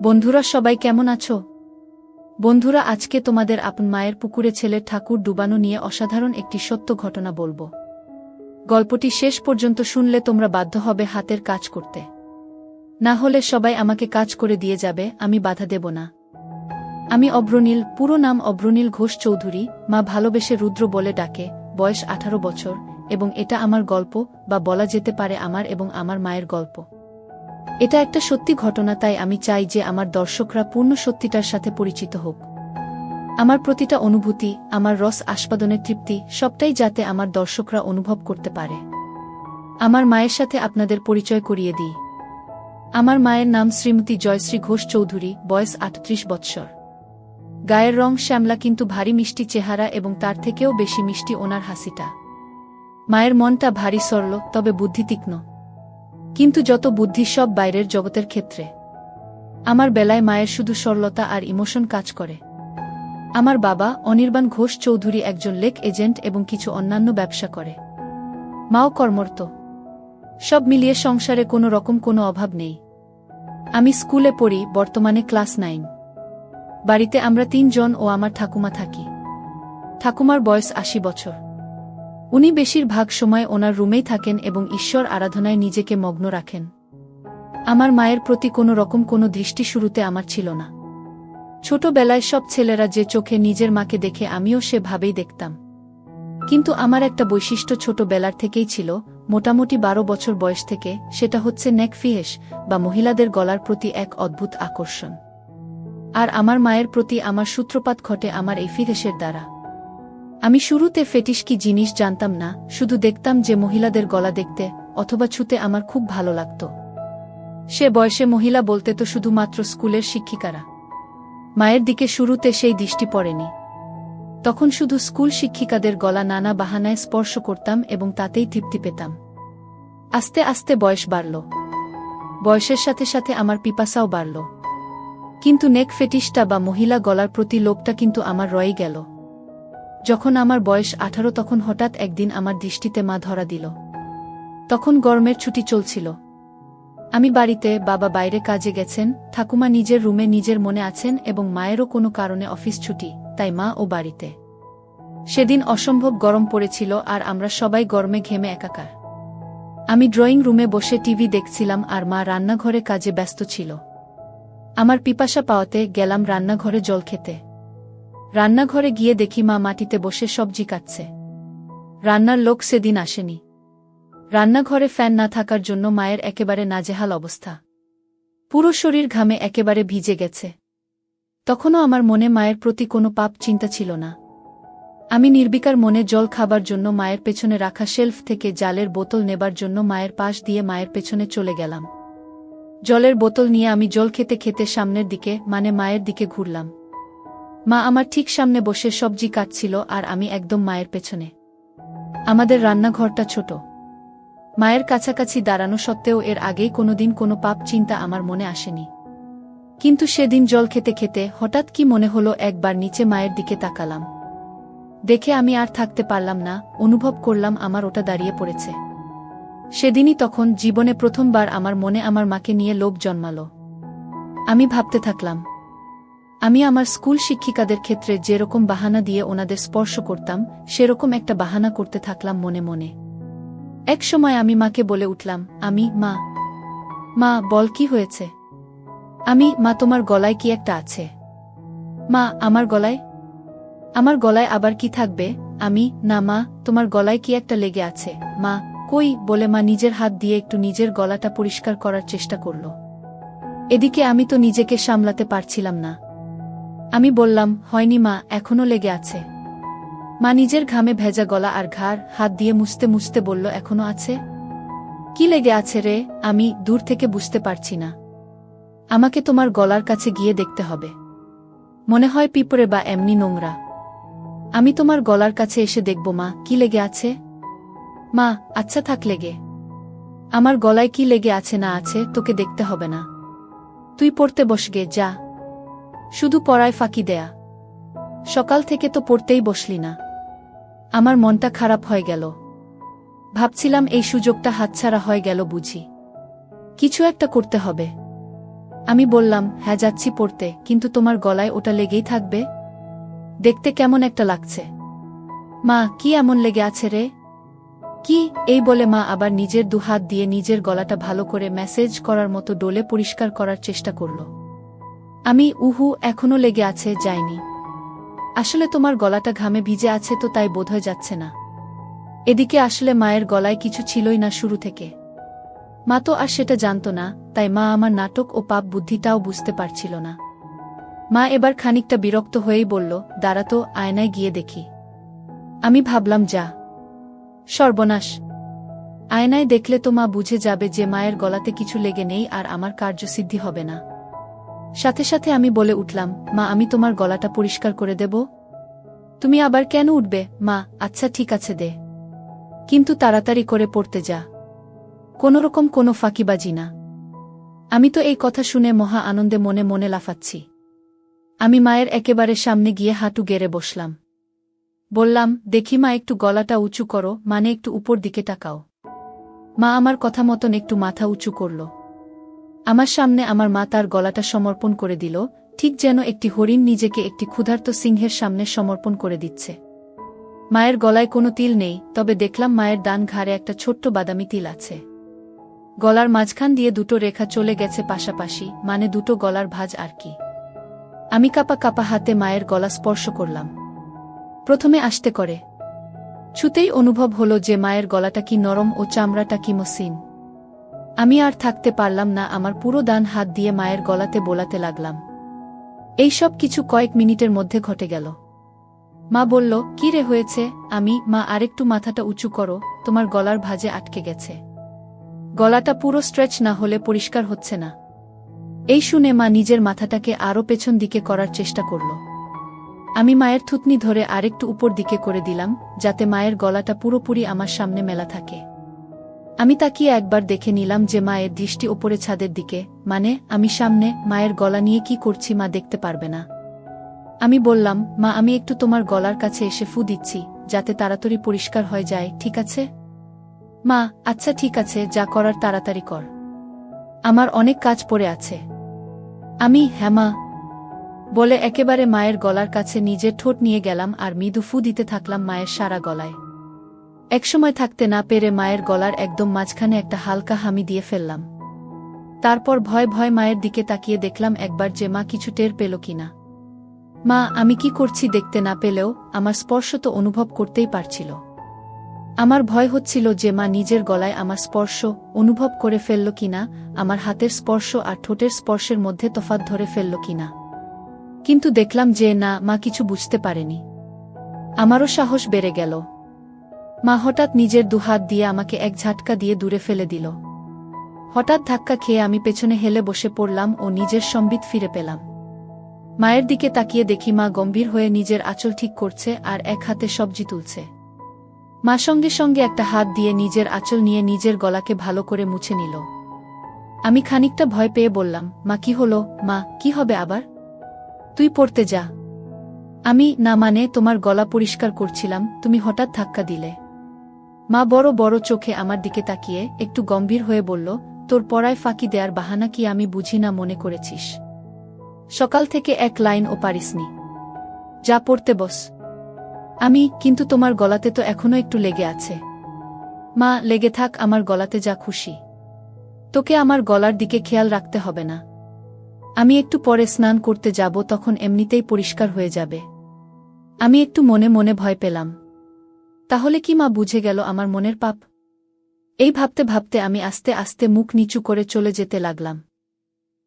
বন্ধুরা সবাই কেমন আছো? বন্ধুরা আজকে তোমাদের আপন মায়ের পুকুরে ছেলের ঠাকুর ডুবানো নিয়ে অসাধারণ একটি সত্য ঘটনা বলবো। গল্পটি শেষ পর্যন্ত শুনলে তোমরা বাধ্য হবে হাতের কাজ করতে। না হলে সবাই আমাকে কাজ করে দিয়ে যাবে, আমি বাধা দেব না। আমি অভ্রনীল, পুরো নাম অভ্রনীল ঘোষ চৌধুরী, মা ভালোবেসে রুদ্র বলে ডাকে, বয়স 18 বছর, এবং এটা আমার গল্প, বা বলা যেতে পারে আমার এবং আমার মায়ের গল্প। এটা একটা সত্যি ঘটনা, তাই আমি চাই যে আমার দর্শকরা পূর্ণ সত্যিটার সাথে পরিচিত হোক। আমার প্রতিটা অনুভূতি, আমার রস আস্বাদনের তৃপ্তি, সবটাই যাতে আমার দর্শকরা অনুভব করতে পারে। আমার মায়ের সাথে আপনাদের পরিচয় করিয়ে দিই। আমার মায়ের নাম শ্রীমতী জয়শ্রী ঘোষ চৌধুরী, বয়স 38 বৎসর। গায়ের রং শ্যামলা, কিন্তু ভারী মিষ্টি চেহারা, এবং তার থেকেও বেশি মিষ্টি ওনার হাসিটা। মায়ের মনটা ভারী সরল, তবে বুদ্ধি তীক্ষ্ণ। কিন্তু যত বুদ্ধি সব বাইরের জগতের ক্ষেত্রে। আমার বেলায় মায়ের শুধু সরলতা আর ইমোশন কাজ করে। আমার বাবা অনির্বাণ ঘোষ চৌধুরী একজন লেক এজেন্ট এবং কিছু অন্যান্য ব্যবসা করে। মাও কর্মরত। সব মিলিয়ে সংসারে কোনো রকম কোনো অভাব নেই। আমি স্কুলে পড়ি, বর্তমানে ক্লাস 9। বাড়িতে আমরা 3 জন ও আমার ঠাকুমা থাকি। ঠাকুমার বয়স 80 বছর। উনি বেশিরভাগ সময় ওনার রুমেই থাকেন এবং ঈশ্বর আরাধনায় নিজেকে মগ্ন রাখেন। আমার মায়ের প্রতি কোনো রকম কোনো দৃষ্টি শুরুতে আমার ছিল না। ছোটবেলায় সব ছেলেরা যে চোখে নিজের মাকে দেখে, আমিও সেভাবেই দেখতাম। কিন্তু আমার একটা বৈশিষ্ট্য ছোটবেলার থেকেই ছিল, মোটামুটি 12 বছর বয়স থেকে, সেটা হচ্ছে নেক ফিহেস, বা মহিলাদের গলার প্রতি এক অদ্ভুত আকর্ষণ। আর আমার মায়ের প্রতি আমার সূত্রপাত ঘটে আমার এই ফিহেসের দ্বারা। আমি শুরুতে ফেটিশ কি জিনিস জানতাম না, শুধু দেখতাম যে মহিলাদের গলা দেখতে অথবা ছুতে আমার খুব ভালো লাগত। সে বয়সে মহিলা বলতে তো শুধুমাত্র স্কুলের শিক্ষিকারা। মায়ের দিকে শুরুতে সেই দৃষ্টি পড়েনি। তখন শুধু স্কুল শিক্ষিকাদের গলা নানা বাহানায় স্পর্শ করতাম এবং তাতেই তৃপ্তি পেতাম। আস্তে আস্তে বয়স বাড়ল। বয়সের সাথে সাথে আমার পিপাসাও বাড়ল। কিন্তু নেক ফেটিশটা বা মহিলা গলার প্রতি লোভটা কিন্তু আমার রয়ে গেল। যখন আমার বয়স 18, তখন হঠাৎ একদিন আমার দৃষ্টিতে মা ধরা দিল। তখন গরমের ছুটি চলছিল। আমি বাড়িতে, বাবা বাইরে কাজে গেছেন, ঠাকুমা নিজের রুমে নিজের মনে আছেন এবং মায়েরও কোনো কারণে অফিস ছুটি, তাই মা ও বাড়িতে। সেদিন অসম্ভব গরম পড়েছিল আর আমরা সবাই গরমে ঘেমে একাকার। আমি ড্রয়িং রুমে বসে টিভি দেখছিলাম আর মা রান্নাঘরে কাজে ব্যস্ত ছিল। আমার পিপাসা পাওয়াতে গেলাম রান্নাঘরে জল খেতে। রান্নাঘরে গিয়ে দেখি মা মাটিতে বসে সবজি কাটছে। রান্নার লোক সেদিন আসেনি। রান্নাঘরে ফ্যান না থাকার জন্য মায়ের একেবারে নাজেহাল অবস্থা। পুরো শরীর ঘামে একেবারে ভিজে গেছে। তখনও আমার মনে মায়ের প্রতি কোনো পাপ চিন্তা ছিল না। আমি নির্বিকার মনে জল খাবার জন্য মায়ের পেছনে রাখা শেলফ থেকে জালের বোতল নেবার জন্য মায়ের পাশ দিয়ে মায়ের পেছনে চলে গেলাম। জলের বোতল নিয়ে আমি জল খেতে খেতে সামনের দিকে, মানে মায়ের দিকে ঘুরলাম। মা আমার ঠিক সামনে বসে সবজি কাটছিল আর আমি একদম মায়ের পেছনে। আমাদের রান্নাঘরটা ছোট। মায়ের কাছাকাছি দাঁড়ানো সত্ত্বেও এর আগেই কোনোদিন কোনো পাপ চিন্তা আমার মনে আসেনি। কিন্তু সেদিন জল খেতে খেতে হঠাৎ কি মনে হলো, একবার নিচে মায়ের দিকে তাকালাম। দেখে আমি আর থাকতে পারলাম না, অনুভব করলাম আমার ওটা দাঁড়িয়ে পড়েছে। সেদিনই তখন জীবনে প্রথমবার আমার মনে আমার মাকে নিয়ে লোভ জন্মালো। আমি ভাবতে থাকলাম, আমি আমার স্কুল শিক্ষিকাদের ক্ষেত্রে যেরকম বাহানা দিয়ে ওনাদের স্পর্শ করতাম, সেরকম একটা বাহানা করতে থাকলাম মনে মনে। এক সময় আমি মাকে বলে উঠলাম, মা, মা বল কি হয়েছে? মা তোমার গলায় কি একটা আছে? মা আমার গলায়? আমার গলায় আবার কি থাকবে? না মা, তোমার গলায় কি একটা লেগে আছে। মা, কই, বলে মা নিজের হাত দিয়ে একটু নিজের গলাটা পরিষ্কার করার চেষ্টা করল। এদিকে আমি তো নিজেকে সামলাতে পারছিলাম না। আমি বললাম, হয়নি মা, এখনো লেগে আছে। মা নিজের ঘামে ভেজা গলা আর ঘাড় হাত দিয়ে মুছতে মুছতে বলল, এখনো আছে? কি লেগে আছে রে? আমি দূর থেকে বুঝতে পারছি না। আমাকে তোমার গলার কাছে গিয়ে দেখতে হবে। মনে হয় পিঁপড়ে বা এমনি নোংরা। আমি তোমার গলার কাছে এসে দেখব মা, কি লেগে আছে। মা, আচ্ছা থাক লেগে। আমার গলায় কি লেগে আছে না আছে তোকে দেখতে হবে না। তুই পড়তে বসগে, যা। শুধু পড়ায় ফাঁকি দেয়া। সকাল থেকে তো পড়তেই বসলি না। আমার মনটা খারাপ হয়ে গেল। ভাবছিলাম এই সুযোগটা হাতছাড়া হয়ে গেল বুঝি। কিছু একটা করতে হবে। আমি বললাম, হ্যাঁ যাচ্ছি পড়তে, কিন্তু তোমার গলায় ওটা লেগেই থাকবে? দেখতে কেমন একটা লাগছে। মা, কি এমন লেগে আছে রে? কি? এই বলে মা আবার নিজের দুহাত দিয়ে নিজের গলাটা ভালো করে ম্যাসেজ করার মতো ডোলে পরিষ্কার করার চেষ্টা করল। আমি, উহু, এখনো লেগে আছে, যায়নি। আসলে তোমার গলাটা ঘামে ভিজে আছে তো, তাই বোধহয় যাচ্ছে না। এদিকে আসলে মায়ের গলায় কিছু ছিলই না শুরু থেকে। মা তো আর সেটা জানত না, তাই মা আমার নাটক ও পাপ বুদ্ধিটাও বুঝতে পারছিল না। মা এবার খানিকটা বিরক্ত হয়েই বলল, দাঁড়া তো, আয়নায় গিয়ে দেখি। আমি ভাবলাম, যা সর্বনাশ, আয়নায় দেখলে তো মা বুঝে যাবে যে মায়ের গলাতে কিছু লেগে নেই আর আমার কার্যসিদ্ধি হবে না। সাথে সাথে আমি বলে উঠলাম, মা, আমি তোমার গলাটা পরিষ্কার করে দেব। তুমি আবার কেন উঠবে? মা, আচ্ছা ঠিক আছে দে, কিন্তু তাড়াতাড়ি করে পড়তে যা, কোনোরকম কোনো ফাঁকিবাজি না। আমি তো এই কথা শুনে মহা আনন্দে মনে মনে লাফাচ্ছি। আমি মায়ের একেবারে সামনে গিয়ে হাঁটু গেড়ে বসলাম। বললাম, দেখি মা, একটু গলাটা উঁচু করো, মানে একটু উপর দিকে তাকাও। মা আমার কথা মতন একটু মাথা উঁচু করল। আমার সামনে আমার মা তার গলাটা সমর্পণ করে দিল, ঠিক যেন একটি হরিণ নিজেকে একটি ক্ষুধার্ত সিংহের সামনে সমর্পণ করে দিচ্ছে। মায়ের গলায় কোনো তিল নেই, তবে দেখলাম মায়ের ডান ঘাড়ে একটা ছোট্ট বাদামি তিল আছে। গলার মাঝখান দিয়ে দুটো রেখা চলে গেছে পাশাপাশি, মানে দুটো গলার ভাঁজ আর কি। আমি কাপা কাপা হাতে মায়ের গলা স্পর্শ করলাম। প্রথমে আস্তে করে ছুতেই অনুভব হলো যে মায়ের গলাটা কি নরম ও চামড়াটা কি মসৃণ। আমি আর থাকতে পারলাম না, আমার পুরো ডান হাত দিয়ে মায়ের গলাতে বোলাতে লাগলাম। এই সব কিছু কয়েক মিনিটের মধ্যে ঘটে গেল। মা বলল, কি রে হয়েছে? আমি, মা, আরেকটু মাথাটা উঁচু করো, তোমার গলার ভাঁজে আটকে গেছে। গলাটা পুরো স্ট্রেচ না হলে পরিষ্কার হচ্ছে না। এই শুনে মা নিজের মাথাটাকে আরও পেছন দিকে করার চেষ্টা করল। আমি মায়ের থুতনি ধরে আরেকটু উপর দিকে করে দিলাম, যাতে মায়ের গলাটা পুরোপুরি আমার সামনে মেলা থাকে। আমি তাকিয়ে একবার দেখে নিলাম যে মায়ের দৃষ্টি ওপরে ছাদের দিকে, মানে আমি সামনে। মায়ের গলা নিয়ে কি করছি মা দেখতে পারবে না। আমি বললাম, মা, আমি একটু তোমার গলার কাছে এসে ফু দিচ্ছি, যাতে তাড়াতাড়ি পরিষ্কার হয়ে যায়, ঠিক আছে? মা, আচ্ছা ঠিক আছে, যা করার তাড়াতাড়ি কর, আমার অনেক কাজ পড়ে আছে। আমি, হ্যাঁ মা বলে একেবারে মায়ের গলার কাছে নিজের ঠোঁট নিয়ে গেলাম আর মৃদু ফু দিতে থাকলাম মায়ের সারা গলায়। একসময় থাকতে না পেরে মায়ের গলার একদম মাঝখানে একটা হালকা হামি দিয়ে ফেললাম। তারপর ভয় ভয় মায়ের দিকে তাকিয়ে দেখলাম একবার যে মা কিছু টের পেল কিনা। মা আমি কি করছি দেখতে না পেলেও আমার স্পর্শ তো অনুভব করতেই পারছিল। আমার ভয় হচ্ছিল যে মা নিজের গলায় আমার স্পর্শ অনুভব করে ফেলল কিনা, আমার হাতের স্পর্শ আর ঠোঁটের স্পর্শের মধ্যে তফাৎ ধরে ফেলল কিনা। কিন্তু দেখলাম যে না, মা কিছু বুঝতে পারেনি। আমারও সাহস বেড়ে গেল। মা হঠাৎ নিজের দুহাত দিয়ে আমাকে এক ঝাটকা দিয়ে দূরে ফেলে দিল। হঠাৎ ধাক্কা খেয়ে আমি পেছনে হেলে বসে পড়লাম ও নিজের সম্বিত ফিরে পেলাম। মায়ের দিকে তাকিয়ে দেখি মা গম্ভীর হয়ে নিজের আঁচল ঠিক করছে আর এক হাতে সবজি তুলছে। মা সঙ্গে সঙ্গে একটা হাত দিয়ে নিজের আঁচল নিয়ে নিজের গলাকে ভালো করে মুছে নিল। আমি খানিকটা ভয় পেয়ে বললাম, মা কি হলো? মা, কি হবে আবার? তুই পড়তে যা। আমি, না মানে তোমার গলা পরিষ্কার করছিলাম, তুমি হঠাৎ ধাক্কা দিলে। মা বড় বড় চোখে আমার দিকে তাকিয়ে একটু গম্ভীর হয়ে বলল, তোর পড়ায় ফাঁকি দেয়ার বাহানা কি আমি বুঝি না মনে করেছিস? সকাল থেকে এক লাইনও পারিসনি, যা পড়তে বস। আমি, কিন্তু তোমার গলাতে তো এখনো একটু লেগে আছে। মা, লেগে থাক আমার গলাতে যা খুশি, তোকে আমার গলার দিকে খেয়াল রাখতে হবে না। আমি একটু পরে স্নান করতে যাব, তখন এমনিতেই পরিষ্কার হয়ে যাবে। আমি একটু মনে মনে ভয় পেলাম। তাহলে কি মা বুঝে গেল আমার মনের পাপ? এই ভাবতে ভাবতে আমি আস্তে আস্তে মুখ নিচু করে চলে যেতে লাগলাম।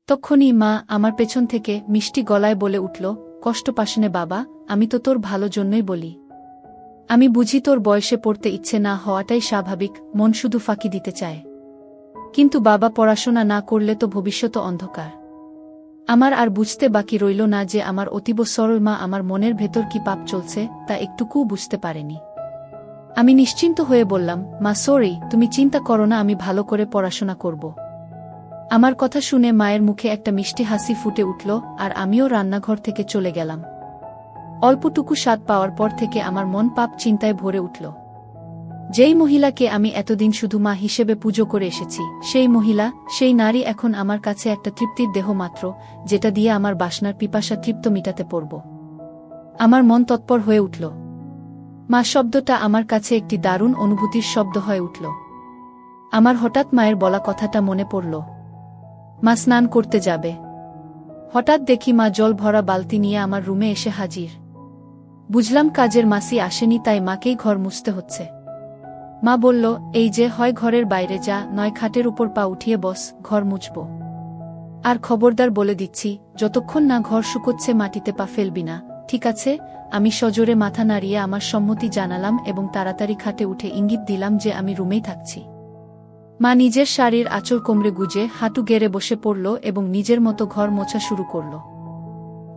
তক্ষুনি মা আমার পেছন থেকে মিষ্টি গলায় বলে উঠল, কষ্ট পাসনে বাবা, আমি তো তোর ভালো জন্যই বলি। আমি বুঝি তোর বয়সে পড়তে ইচ্ছে না হওয়াটাই স্বাভাবিক, মন শুধু ফাঁকি দিতে চায়। কিন্তু বাবা, পড়াশোনা না করলে তো ভবিষ্যৎ অন্ধকার। আমার আর বুঝতে বাকি রইল না যে আমার অতীব সরল মা আমার মনের ভেতর কি পাপ চলছে তা একটুকুও বুঝতে পারেনি। আমি নিশ্চিন্ত হয়ে বললাম, মা সরি, তুমি চিন্তা করো না, আমি ভালো করে পড়াশোনা করব। আমার কথা শুনে মায়ের মুখে একটা মিষ্টি হাসি ফুটে উঠল আর আমিও রান্নাঘর থেকে চলে গেলাম। অল্পটুকু স্বাদ পাওয়ার পর থেকে আমার মন পাপ চিন্তায় ভরে উঠল। যেই মহিলাকে আমি এতদিন শুধু মা হিসেবে পুজো করে এসেছি, সেই মহিলা, সেই নারী এখন আমার কাছে একটা তৃপ্তির দেহ মাত্র, যেটা দিয়ে আমার বাসনার পিপাসা তৃপ্ত মিটাতে পারব। আমার মন তৎপর হয়ে উঠল। মা শব্দটা আমার কাছে একটি দারুণ অনুভূতির শব্দ হয়ে উঠল। আমার হঠাৎ মায়ের বলা কথাটা মনে পড়ল। মা স্নান করতে যাবে। হঠাৎ দেখি মা জল ভরা বালতি নিয়ে আমার রুমে এসে হাজির। বুঝলাম কাজের মাসি আসেনি, তাই মাকেই ঘর মুছতে হচ্ছে। মা বলল, এই যে, হয় ঘরের বাইরে যা, নয় খাটের উপর পা উঠিয়ে বস, ঘর মুছব। আর খবরদার বলে দিচ্ছি, যতক্ষণ না ঘর শুকোচ্ছে মাটিতে পা ফেলবি না, ঠিক আছে? আমি সজোরে মাথা নাড়িয়ে আমার সম্মতি জানালাম এবং তাড়াতাড়ি খাটে উঠে ইঙ্গিত দিলাম যে আমি রুমেই থাকছি। মা নিজের শাড়ির আঁচল কোমরে গুজে হাঁটু গেড়ে বসে পড়ল এবং নিজের মতো ঘর মোছা শুরু করল।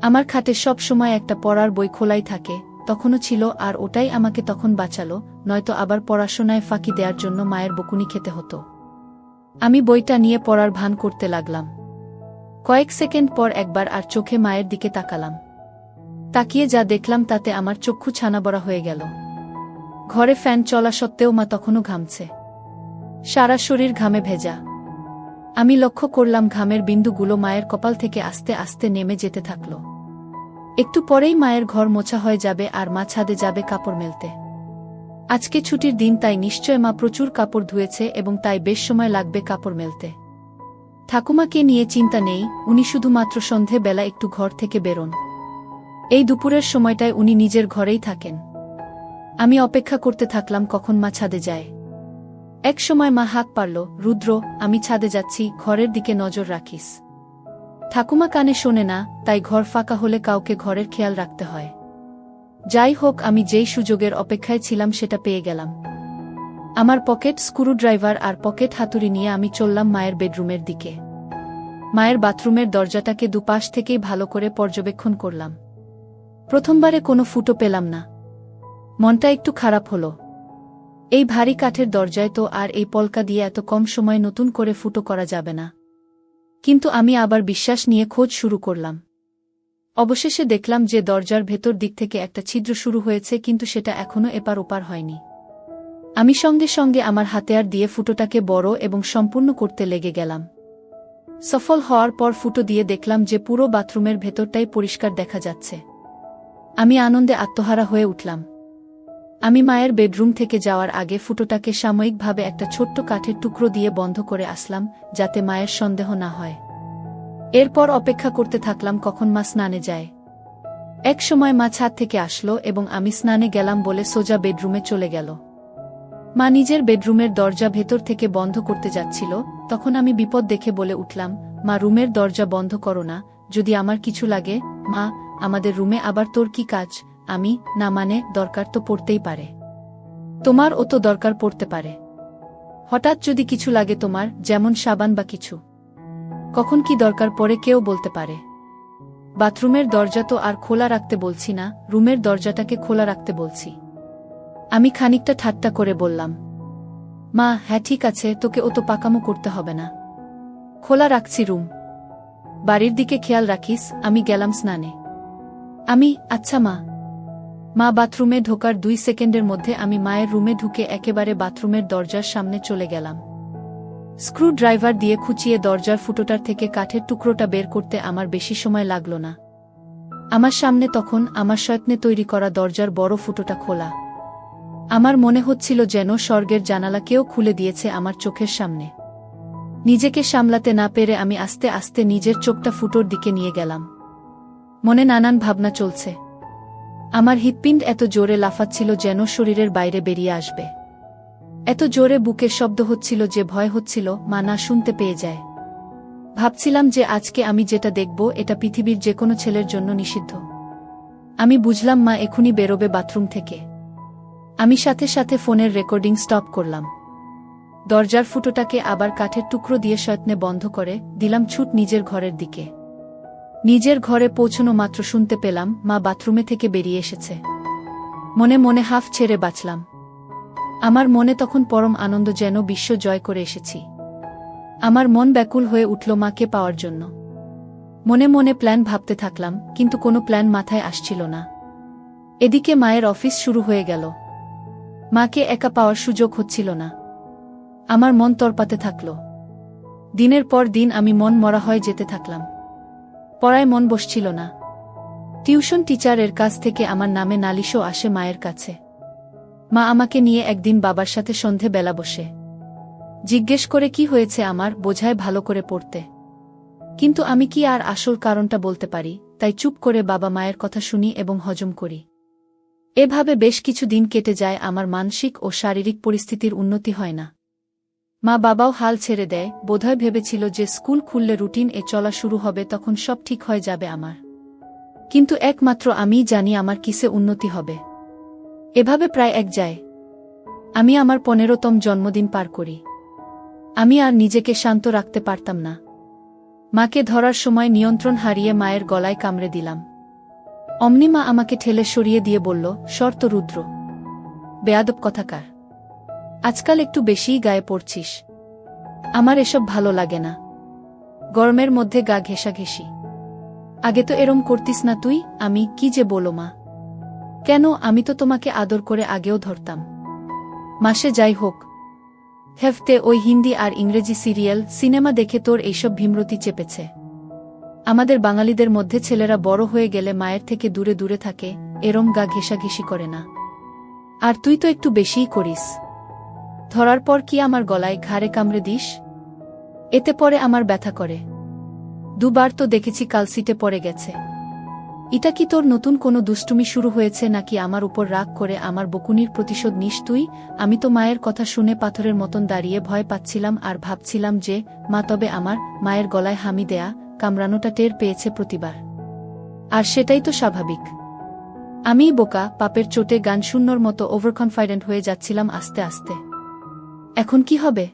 আমার খাটে সব সময় একটা পড়ার বই খোলাই থাকে, তখনও ছিল, আর ওটাই আমাকে তখন বাঁচালো, নয়তো আবার পড়াশোনায় ফাঁকি দেওয়ার জন্য মায়ের বকুনি খেতে হতো। আমি বইটা নিয়ে পড়ার ভান করতে লাগলাম। কয়েক সেকেন্ড পর একবার আর চোখে মায়ের দিকে তাকালাম। তাকিয়ে যা দেখলাম তাতে আমার চক্ষু ছানাবড়া হয়ে গেল। ঘরে ফ্যান চলা সত্ত্বেও মা তখনও ঘামছে। সারা শরীর ঘামে ভেজা। আমি লক্ষ্য করলাম ঘামের বিন্দুগুলো মায়ের কপাল থেকে আস্তে আস্তে নেমে যেতে থাকল। একটু পরেই মায়ের ঘর মোছা হয়ে যাবে আর মা ছাদে যাবে কাপড় মেলতে। আজকে ছুটির দিন, তাই নিশ্চয় মা প্রচুর কাপড় ধুয়েছে এবং তাই বেশ সময় লাগবে কাপড় মেলতে। ঠাকুমাকে নিয়ে চিন্তা নেই, উনি শুধুমাত্র সন্ধে বেলা একটু ঘর থেকে বেরোন। এই দুপুরের সময়টায় উনি নিজের ঘরেই থাকেন। আমি অপেক্ষা করতে থাকলাম কখন মা ছাদে যায়। এক সময় মা হাঁক পারল, রুদ্র, আমি ছাদে যাচ্ছি, ঘরের দিকে নজর রাখিস। ঠাকুমা কানে শোনে না, তাই ঘর ফাঁকা হলে কাউকে ঘরের খেয়াল রাখতে হয়। যাই হোক, আমি যেই সুযোগের অপেক্ষায় ছিলাম সেটা পেয়ে গেলাম। আমার পকেট স্ক্রুড্রাইভার আর পকেট হাতুড়ি নিয়ে আমি চললাম মায়ের বেডরুমের দিকে। মায়ের বাথরুমের দরজাটাকে দুপাশ থেকেই ভালো করে পর্যবেক্ষণ করলাম। প্রথমবারে কোনো ফুটো পেলাম না। মনটা একটু খারাপ হলো। এই ভারী কাঠের দরজায় তো আর এই পলকা দিয়ে এত কম সময় নতুন করে ফুটো করা যাবে না। কিন্তু আমি আবার বিশ্বাস নিয়ে খোঁজ শুরু করলাম। অবশেষে দেখলাম যে দরজার ভেতর দিক থেকে একটা ছিদ্র শুরু হয়েছে, কিন্তু সেটা এখনো এপার ওপার হয়নি। আমি সঙ্গে সঙ্গে আমার হাতিয়ার দিয়ে ফুটোটাকে বড় এবং সম্পূর্ণ করতে লেগে গেলাম। সফল হওয়ার পর ফুটো দিয়ে দেখলাম যে পুরো বাথরুমের ভেতরটাই পরিষ্কার দেখা যাচ্ছে। আমি আনন্দে আত্মহারা হয়ে উঠলাম। আমি মায়ের বেডরুম থেকে যাওয়ার আগে ফুটোটাকে সাময়িকভাবে একটা ছোট্ট কাঠের টুকরো দিয়ে বন্ধ করে আসলাম, যাতে মায়ের সন্দেহ না হয়। এরপর অপেক্ষা করতে থাকলাম কখন মা স্নানে যায়। এক সময় মা ছাদ থেকে আসলো এবং আমি স্নানে গেলাম বলে সোজা বেডরুমে চলে গেল। মা নিজের বেডরুমের দরজা ভেতর থেকে বন্ধ করতে যাচ্ছিল, তখন আমি বিপদ দেখে বলে উঠলাম, মা, রুমের দরজা বন্ধ করো না, যদি আমার কিছু লাগে। মা, আমাদের রুমে আবার তোর কি কাজ? আমি, না মানে, দরকার তো পড়তেই পারে। তোমার ও তো দরকার পড়তে পারে। হঠাৎ যদি কিছু লাগে তোমার, যেমন সাবান বা কিছু। কখন কি দরকার পড়ে কেউ বলতে পারে। বাথরুমের দরজা তো আর খোলা রাখতে বলছি না, রুমের দরজাটাকে খোলা রাখতে বলছি। আমি খানিকটা ঠাট্টা করে বললাম। মা, হ্যাঁ ঠিক আছে, তোকে ও তো পাকামো করতে হবে না। খোলা রাখছি রুম। বাড়ির দিকে খেয়াল রাখিস। আমি গেলাম স্নানে। আচ্ছা মা। মা বাথরুমে ঢোকার 2 সেকেন্ডের মধ্যে আমি মায়ের রুমে ঢুকে একেবারে বাথরুমের দরজার সামনে চলে গেলাম। স্ক্রু ড্রাইভার দিয়ে খুঁচিয়ে দরজার ফুটোটার থেকে কাঠের টুকরোটা বের করতে আমার বেশি সময় লাগল না। আমার সামনে তখন আমার যত্নে তৈরি করা দরজার বড় ফুটোটা খোলা। আমার মনে হচ্ছিল যেন স্বর্গের জানালা কেউ খুলে দিয়েছে আমার চোখের সামনে। নিজেকে সামলাতে না পেরে আমি আস্তে আস্তে নিজের চোখটা ফুটোর দিকে নিয়ে গেলাম। মনে নানান ভাবনা চলছে। আমার হৃৎপিণ্ড এত জোরে লাফাচ্ছিল যেন শরীরের বাইরে বেরিয়ে আসবে। এত জোরে বুকের শব্দ হচ্ছিল যে ভয় হচ্ছিল মা না শুনতে পেয়ে যায়। ভাবছিলাম যে আজকে আমি যেটা দেখব এটা পৃথিবীর যে কোনো ছেলের জন্য নিষিদ্ধ। আমি বুঝলাম মা এখুনি বেরোবে বাথরুম থেকে। আমি সাথে সাথে ফোনের রেকর্ডিং স্টপ করলাম। দরজার ফুটোটাকে আবার কাঠের টুকরো দিয়ে যত্নে বন্ধ করে দিলাম ছুট নিজের ঘরের দিকে। নিজের ঘরে পৌঁছনো মাত্র শুনতে পেলাম মা বাথরুমে থেকে বেরিয়ে এসেছে। মনে মনে হাফ ছেড়ে বাঁচলাম। আমার মনে তখন পরম আনন্দ, যেন বিশ্ব জয় করে এসেছি। আমার মন ব্যাকুল হয়ে উঠল মাকে পাওয়ার জন্য। মনে মনে প্ল্যান ভাবতে থাকলাম, কিন্তু কোনো প্ল্যান মাথায় আসছিল না। এদিকে মায়ের অফিস শুরু হয়ে গেল। মাকে একা পাওয়ার সুযোগ হচ্ছিল না। আমার মন তরপাতে থাকল। দিনের পর দিন আমি মন মরা হয়ে যেতে থাকলাম। পড়ায় মন বসছিল না। টিউশন টিচারের কাছ থেকে আমার নামে নালিশও আসে মায়ের কাছে। মা আমাকে নিয়ে একদিন বাবার সাথে সন্ধে বেলা বসে জিজ্ঞেস করে কি হয়েছে আমার, বোঝায় ভালো করে পড়তে। কিন্তু আমি কি আর আসল কারণটা বলতে পারি, তাই চুপ করে বাবা মায়ের কথা শুনি এবং হজম করি। এভাবে বেশ কিছু দিন কেটে যায়, আমার মানসিক ও শারীরিক পরিস্থিতির উন্নতি হয় না। মা বাবাও হাল ছেড়ে দেয়, বোধহয় ভেবেছিল যে স্কুল খুললে রুটিন এ চলা শুরু হবে, তখন সব ঠিক হয়ে যাবে আমার। কিন্তু একমাত্র আমিই জানি আমার কিসে উন্নতি হবে। এভাবে প্রায় এক যায়। আমি আমার 15তম জন্মদিন পার করি। আমি আর নিজেকে শান্ত রাখতে পারতাম না। মাকে ধরার সময় নিয়ন্ত্রণ হারিয়ে মায়ের গলায় কামড়ে দিলাম। অমনি মা আমাকে ঠেলে সরিয়ে দিয়ে বলল, শর্ত রুদ্র, বেয়াদব কথাকার, আজকাল একটু বেশিই গায়ে পড়ছিস। আমার এসব ভালো লাগে না। গরমের মধ্যে গা ঘেঁষাঘেঁষি। আগে তো এরম করতিস না তুই। আমি কি যে বলো মা। কেন, আমি তো তোমাকে আদর করে আগেও ধরতাম। মাসে যাই হোক, হেফতে ওই হিন্দি আর ইংরেজি সিরিয়াল সিনেমা দেখে তোর এইসব ভীমরতি চেপেছে। আমাদের বাঙালিদের মধ্যে ছেলেরা বড় হয়ে গেলে মায়ের থেকে দূরে দূরে থাকে, এরম গা ঘেঁষাঘেঁষি করে না। আর তুই তো একটু বেশিই করিস। ধরার পর কি আমার গলায় ঘাড়ে কামড়ে দিস? এতে পরে আমার ব্যথা করে। দুবার তো দেখেছি কালসিটে পড়ে গেছে। এটা কি তোর নতুন কোনো দুষ্টুমি শুরু হয়েছে নাকি আমার উপর রাগ করে আমার বকুনির প্রতিশোধ নিস তুই? আমি তো মায়ের কথা শুনে পাথরের মতন দাঁড়িয়ে ভয় পাচ্ছিলাম আর ভাবছিলাম যে মা তবে আমার মায়ের গলায় হামি দেয়া কামড়ানোটা টের পেয়েছে প্রতিবার। আর সেটাই তো স্বাভাবিক। আমিই বোকা, পাপের চোটে গান শূন্যর মতো ওভারকনফিডেন্ট হয়ে যাচ্ছিলাম আস্তে আস্তে। এখন কি হবে?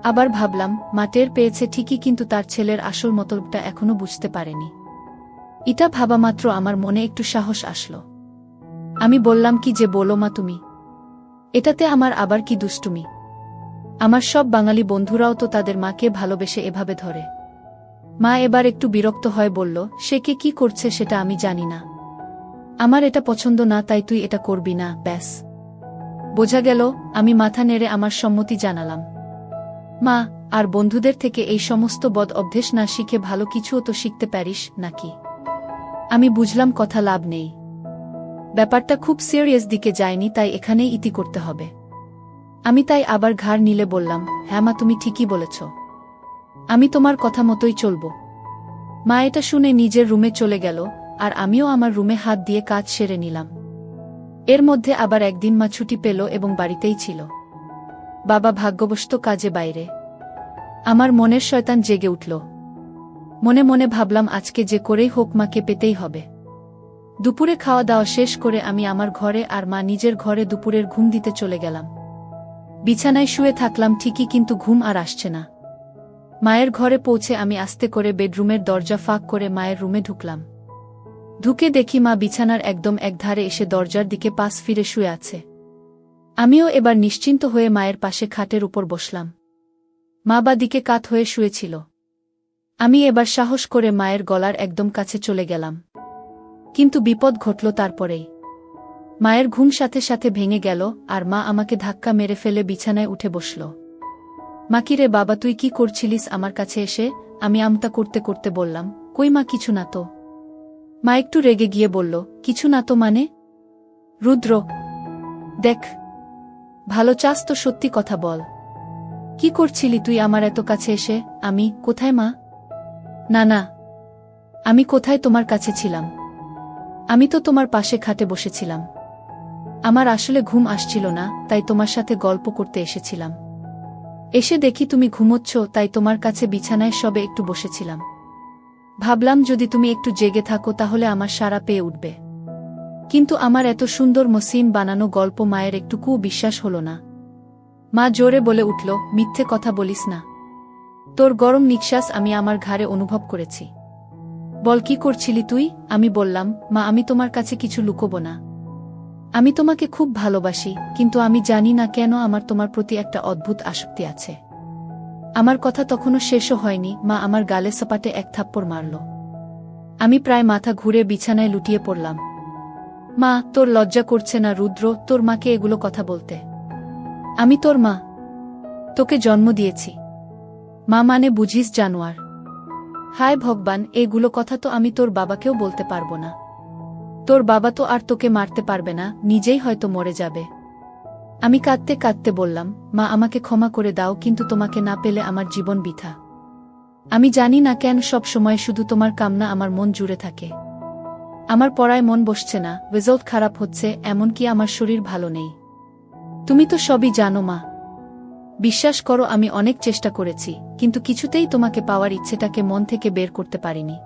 আবার ভাবলাম মা টের পেয়েছে ঠিকই, কিন্তু তার ছেলের আসল মতলবটা এখনো বুঝতে পারেনি। এটা ভাবা মাত্র আমার মনে একটু সাহস আসলো। আমি বললাম, কি যে বলো মা তুমি, এটাতে আমার আবার কি দুষ্টুমি? আমার সব বাঙালি বন্ধুরাও তো তাদের মাকে ভালোবেসে এভাবে ধরে। মা এবার একটু বিরক্ত হয়ে বলল, সে কে কি করছে সেটা আমি জানি না। আমার এটা পছন্দ না, তাই তুই এটা করবি না, ব্যাস। বোঝা গেল। আমি মাথা নেড়ে আমার সম্মতি জানালাম। মা, আর বন্ধুদের থেকে এই সমস্ত বদ অভ্যেস না শিখে ভালো কিছুও তো শিখতে পারিস নাকি? আমি বুঝলাম কথা লাভ নেই। ব্যাপারটা খুব সিরিয়াস দিকে যায়নি, তাই এখানেই ইতি করতে হবে। আমি তাই আবার ঘাড় নিলে বললাম, হ্যাঁ মা, তুমি ঠিকই বলেছ। আমি তোমার কথা মতোই চলব। মা এটা শুনে নিজের রুমে চলে গেল, আর আমিও আমার রুমে হাত দিয়ে কাজ সেরে নিলাম। এর মধ্যে আবার একদিন মা ছুটি পেল এবং বাড়িতেই ছিল। বাবা ভাগ্যবশত কাজে বাইরে। আমার মনের শয়তান জেগে উঠল। মনে মনে ভাবলাম, আজকে যে করেই হোক মাকে পেতেই হবে। দুপুরে খাওয়া দাওয়া শেষ করে আমি আমার ঘরে আর মা নিজের ঘরে দুপুরের ঘুম দিতে চলে গেলাম। বিছানায় শুয়ে থাকলাম ঠিকই, কিন্তু ঘুম আর আসছে না। মায়ের ঘরে পৌঁছে আমি আস্তে করে বেডরুমের দরজা ফাঁক করে মায়ের রুমে ঢুকলাম। ঢুকে দেখি মা বিছানার একদম একধারে এসে দরজার দিকে পাশ ফিরে শুয়ে আছে। আমিও এবার নিশ্চিন্ত হয়ে মায়ের পাশে খাটের উপর বসলাম। মা বা দিকে কাত হয়ে শুয়েছিল। আমি এবার সাহস করে মায়ের গলার একদম কাছে চলে গেলাম। কিন্তু বিপদ ঘটল তারপরেই। মায়ের ঘুম সাথে সাথে ভেঙে গেল, আর মা আমাকে ধাক্কা মেরে ফেলে বিছানায় উঠে বসল। মা, কি রে বাবা, তুই কি করছিলিস আমার কাছে এসে? আমি আমতা করতে করতে বললাম, কই মা, কিছু না তো। মা একটু রেগে গিয়ে বলল, কিছু না তো মানে? রুদ্র, দেখ, ভালো চাস তো সত্যি কথা বল। কি করছিলি তুই আমার এত কাছে এসে? আমি কোথায় মা? না না, আমি কোথায় তোমার কাছে ছিলাম? আমি তো তোমার পাশে খাটে বসেছিলাম। আমার আসলে ঘুম আসছিল না, তাই তোমার সাথে গল্প করতে এসেছিলাম। এসে দেখি তুমি ঘুমোচ্ছ, তাই তোমার কাছে বিছানায় সবে একটু বসেছিলাম। ভাবলাম যদি তুমি একটু জেগে থাকো তাহলে আমার সাড়া পেয়ে উঠবে। কিন্তু আমার এত সুন্দর মসৃণ বানানো গল্প মায়ের একটুকুও বিশ্বাস হল না। মা জোরে বলে উঠল, মিথ্যে কথা বলিস না। তোর গরম নিঃশ্বাস আমি আমার ঘাড়ে অনুভব করেছি। বল, কি করছিলি তুই? আমি বললাম, মা, আমি তোমার কাছে কিছু লুকোবো না। আমি তোমাকে খুব ভালোবাসি, কিন্তু আমি জানি না কেন আমার তোমার প্রতি একটা অদ্ভুত আসক্তি আছে। আমার কথা তখনও শেষও হয়নি, মা আমার গালে সপাটে এক থাপ্পড় মারল। আমি প্রায় মাথা ঘুরে বিছানায় লুটিয়ে পড়লাম। মা, তোর লজ্জা করছে না রুদ্র তোর মাকে এগুলো কথা বলতে? আমি তোর মা, তোকে জন্ম দিয়েছি। মা মানে বুঝিস জানোয়ার? হায় ভগবান, এগুলো কথা তো আমি তোর বাবাকেও বলতে পারবো না। তোর বাবা তো আর তোকে মারতে পারবে না, নিজেই হয়তো মরে যাবে। আমি কাঁদতে কাঁদতে বললাম, মা আমাকে ক্ষমা করে দাও, কিন্তু তোমাকে না পেলে আমার জীবন বৃথা। আমি জানি না কেন সব সময় শুধু তোমার কামনা আমার মন জুড়ে থাকে। আমার পড়ায় মন বসছে না, রেজাল্ট খারাপ হচ্ছে, এমনকি আমার শরীর ভালো নেই। তুমি তো সবই জানো মা। বিশ্বাস করো আমি অনেক চেষ্টা করেছি, কিন্তু কিছুতেই তোমাকে পাওয়ার ইচ্ছেটাকে মন থেকে বের করতে পারিনি।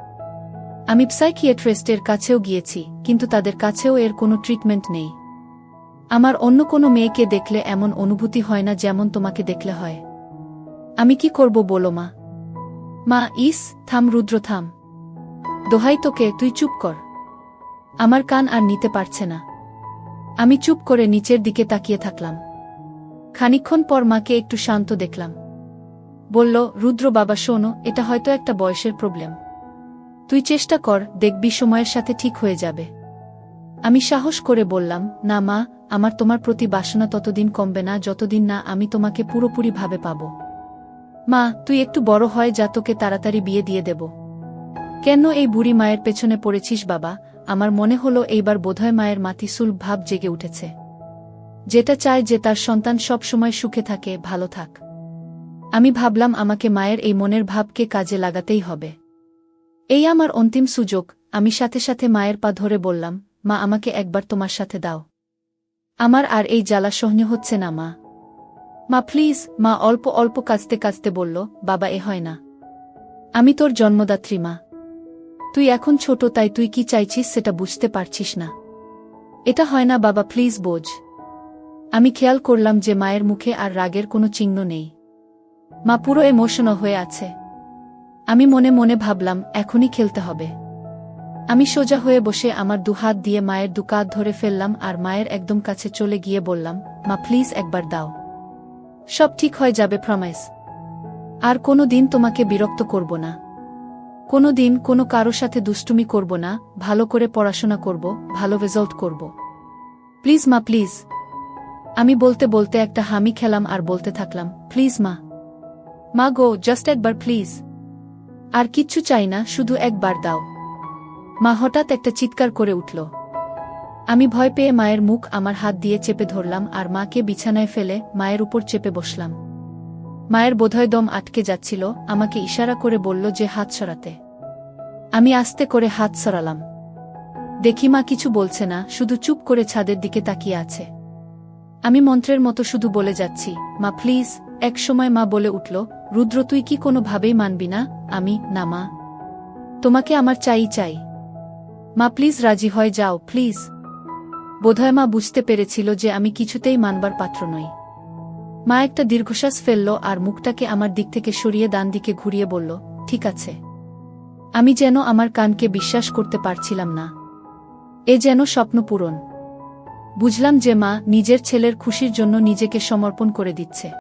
আমি সাইকিয়াট্রিস্টের কাছেও গিয়েছি, কিন্তু তাদের কাছেও এর কোনো ট্রিটমেন্ট নেই। আমার অন্য কোনো মেয়েকে দেখলে এমন অনুভূতি হয় না যেমন তোমাকে দেখলে হয়। আমি কি করব বলো মা? মা থাম রুদ্র থাম, দোহাই তোকে, তুই চুপ কর। আমার কান আর নিতে পারছে না। আমি চুপ করে নিচের দিকে তাকিয়ে থাকলাম। খানিকক্ষণ পর মাকে একটু শান্ত দেখলাম। বলল, রুদ্র বাবা শোনো, এটা হয়তো একটা বয়সের প্রবলেম। তুই চেষ্টা কর, দেখবি সময়ের সাথে ঠিক হয়ে যাবে। আমি সাহস করে বললাম, না মা, আমার তোমার প্রতি বাসনা ততদিন কমবে না যতদিন না আমি তোমাকে পুরোপুরিভাবে পাব। মা, তুই একটু বড় হয় যা, তোকে তাড়াতাড়ি বিয়ে দিয়ে দেব। কেন এই বুড়ি মায়ের পেছনে পড়েছিস বাবা? আমার মনে হলো এইবার বোধহয় মায়ের মাতিসুল ভাব জেগে উঠেছে, যেটা চায় যে তার সন্তান সব সময় সুখে থাকে, ভালো থাক। আমি ভাবলাম আমাকে মায়ের এই মনের ভাবকে কাজে লাগাতেই হবে। এই আমার অন্তিম সুযোগ। আমি সাথে সাথে মায়ের পা ধরে বললাম, মা আমাকে একবার তোমার সাথে দাও। আমার আর এই জ্বালা সহ্য হচ্ছে না মা। মা প্লিজ। মা অল্প অল্প কাঁদতে কাঁদতে বলল, বাবা এ হয় না। আমি তোর জন্মদাত্রী মা। তুই এখন ছোট, তাই তুই কি চাইছিস সেটা বুঝতে পারছিস না। এটা হয় না বাবা, প্লিজ বোঝ। আমি খেয়াল করলাম যে মায়ের মুখে আর রাগের কোনো চিহ্ন নেই। মা পুরো ইমোশনাল হয়ে আছে। আমি মনে মনে ভাবলাম, এখনই খেলতে হবে। আমি সোজা হয়ে বসে আমার দুহাত দিয়ে মায়ের দুকাত ধরে ফেললাম আর মায়ের একদম কাছে চলে গিয়ে বললাম, মা প্লিজ একবার দাও। সব ঠিক হয়ে যাবে, প্রমিস। আর কোনো দিন তোমাকে বিরক্ত করব না। কোনো দিন কোনো কারো সাথে দুষ্টুমি করব না, ভালো করে পড়াশোনা করব, ভালো রেজাল্ট করব। প্লিজ মা, প্লিজ। আমি বলতে বলতে একটা হামি খেলাম আর বলতে থাকলাম, প্লিজ মা। মা গো, জাস্ট একবার প্লিজ। আর কিচ্ছু চাই না, শুধু একবার দাও। মা হঠাৎ একটা চিৎকার করে উঠল। আমি ভয় পেয়ে মায়ের মুখ আমার হাত দিয়ে চেপে ধরলাম আর মাকে বিছানায় ফেলে মায়ের উপর চেপে বসলাম। মায়ের বোধহয় দম আটকে যাচ্ছিল, আমাকে ইশারা করে বলল যে হাত সরাতে। আমি আস্তে করে হাত সরালাম। দেখি মা কিছু বলছে না, শুধু চুপ করে ছাদের দিকে তাকিয়ে আছে। আমি মন্ত্রের মতো শুধু বলে যাচ্ছি, মা প্লিজ। এক সময় মা বলে উঠল, রুদ্র তুই কি কোনোভাবেই মানবি না? আমি, না মা, তোমাকে আমার চাই। মা প্লিজ রাজি হয়ে যাও, প্লিজ। বোধহয় মা বুঝতে পেরেছিল যে আমি কিছুতেই মানবার পাত্র নই। মা একটা দীর্ঘশ্বাস ফেলল আর মুখটাকে আমার দিক থেকে সরিয়ে ডান দিকে ঘুরিয়ে বলল, ঠিক আছে। আমি যেন আমার কানকে বিশ্বাস করতে পারছিলাম না। এ যেন স্বপ্ন পূরণ। বুঝলাম যে মা নিজের ছেলের খুশির জন্য নিজেকে সমর্পণ করে দিচ্ছে।